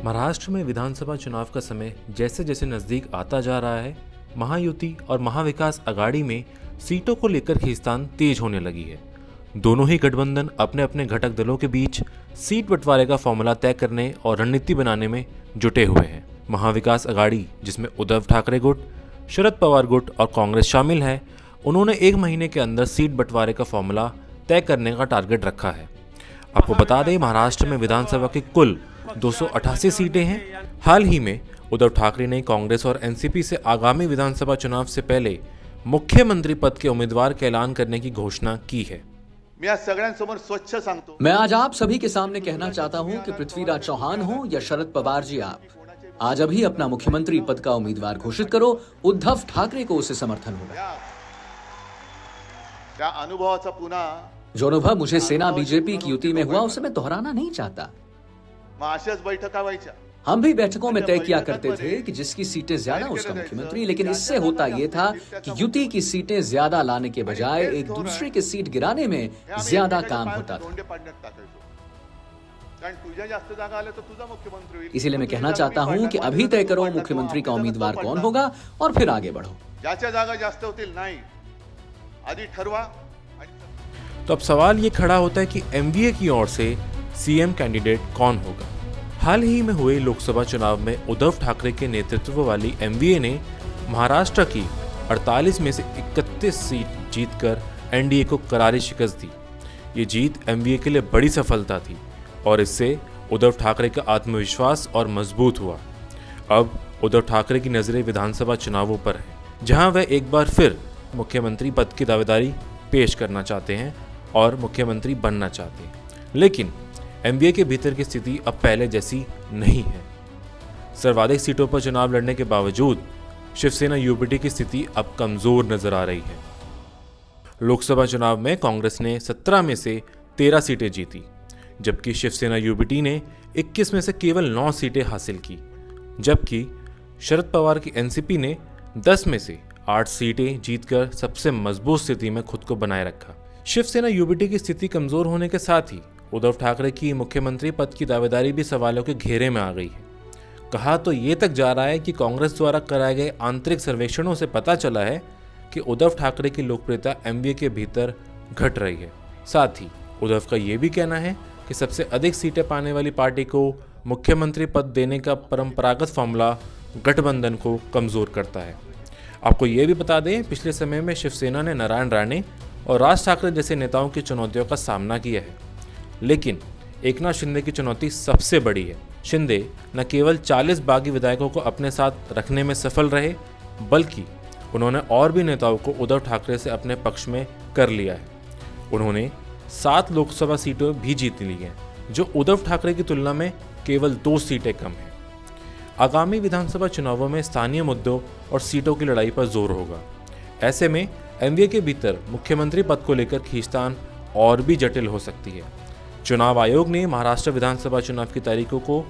महाराष्ट्र में विधानसभा चुनाव का समय जैसे जैसे नजदीक आता जा रहा है, महायुति और महाविकास अघाड़ी में सीटों को लेकर खींचतान तेज होने लगी है। दोनों ही गठबंधन अपने अपने घटक दलों के बीच सीट बंटवारे का फॉर्मूला तय करने और रणनीति बनाने में जुटे हुए हैं। महाविकास अघाड़ी, जिसमें उद्धव ठाकरे गुट, शरद पवार गुट और कांग्रेस शामिल है, उन्होंने 1 महीने के अंदर सीट बंटवारे का फॉर्मूला तय करने का टारगेट रखा है। आपको बता दें, महाराष्ट्र में विधानसभा की कुल 288 सीटें हैं। हाल ही में उद्धव ठाकरे ने कांग्रेस और एनसीपी से आगामी विधानसभा चुनाव से पहले मुख्यमंत्री पद के उम्मीदवार का ऐलान करने की घोषणा की है। मैं आज आप सभी के सामने कहना चाहता हूं कि पृथ्वीराज चौहान हो या शरद पवार जी, आप आज अभी अपना मुख्यमंत्री पद का उम्मीदवार घोषित करो। उद्धव ठाकरे को उसे समर्थन होगा। जो अनुभव मुझे सेना बीजेपी की युति में हुआ, उसे मैं दोहराना नहीं चाहता। हम भी बैठकों में तय किया करते थे कि जिसकी सीटें ज्यादा उसका मुख्यमंत्री, लेकिन इससे होता यह था कि युति की सीटें ज्यादा लाने के बजाय एक दूसरे की सीट गिराने में ज्यादा काम होता था। इसीलिए मैं कहना चाहता हूं कि अभी तय करो मुख्यमंत्री का उम्मीदवार कौन होगा और फिर आगे बढ़ो। तो अब सवाल ये खड़ा होता है कि एमवीए की ओर से सीएम कैंडिडेट कौन होगा। हाल ही में हुए लोकसभा चुनाव में उद्धव ठाकरे के नेतृत्व वाली एमवीए ने महाराष्ट्र की 48 में से 31 सीट जीतकर एनडीए को करारी शिकस्त दी। ये जीत एमवीए के लिए बड़ी सफलता थी और इससे उद्धव ठाकरे का आत्मविश्वास और मजबूत हुआ। अब उद्धव ठाकरे की नजरें विधानसभा चुनावों पर है, जहां वह एक बार फिर मुख्यमंत्री पद की दावेदारी पेश करना चाहते हैं और मुख्यमंत्री बनना चाहते हैं। लेकिन एमवीए के भीतर की स्थिति अब पहले जैसी नहीं है। सर्वाधिक सीटों पर चुनाव लड़ने के बावजूद शिवसेना यूबीटी की स्थिति अब कमजोर नजर आ रही है। लोकसभा चुनाव में कांग्रेस ने 17 में से 13 सीटें जीती, जबकि शिवसेना यूबीटी ने 21 में से केवल 9 सीटें हासिल की, जबकि शरद पवार की एनसीपी ने 10 में से 8 सीटें जीतकर सबसे मजबूत स्थिति में खुद को बनाए रखा। शिवसेना यूबीटी की स्थिति कमजोर होने के साथ ही उद्धव ठाकरे की मुख्यमंत्री पद की दावेदारी भी सवालों के घेरे में आ गई है। कहा तो ये तक जा रहा है कि कांग्रेस द्वारा कराए गए आंतरिक सर्वेक्षणों से पता चला है कि उद्धव ठाकरे की लोकप्रियता एमवीए के भीतर घट रही है। साथ ही उद्धव का ये भी कहना है कि सबसे अधिक सीटें पाने वाली पार्टी को मुख्यमंत्री पद देने का परंपरागत फॉर्मूला गठबंधन को कमजोर करता है। आपको ये भी बता दें, पिछले समय में शिवसेना ने नारायण राणे और राज ठाकरे जैसे नेताओं की चुनौतियों का सामना किया है, लेकिन एकनाथ शिंदे की चुनौती सबसे बड़ी है। शिंदे न केवल 40 बागी विधायकों को अपने साथ रखने में सफल रहे, बल्कि उन्होंने और भी नेताओं को उद्धव ठाकरे से अपने पक्ष में कर लिया है। उन्होंने 7 लोकसभा सीटें भी जीत ली हैं, जो उद्धव ठाकरे की तुलना में केवल 2 सीटें कम हैं। आगामी विधानसभा चुनावों में स्थानीय मुद्दों और सीटों की लड़ाई पर जोर होगा। ऐसे में एमवीए के भीतर मुख्यमंत्री पद को लेकर खींचतान और भी जटिल हो सकती है। चुनाव आयोग ने महाराष्ट्र विधानसभा चुनाव की तारीखों को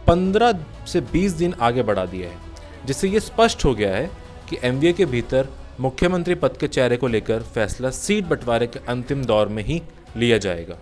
15 से 20 दिन आगे बढ़ा दिया है, जिससे ये स्पष्ट हो गया है कि एमवीए के भीतर मुख्यमंत्री पद के चेहरे को लेकर फैसला सीट बंटवारे के अंतिम दौर में ही लिया जाएगा।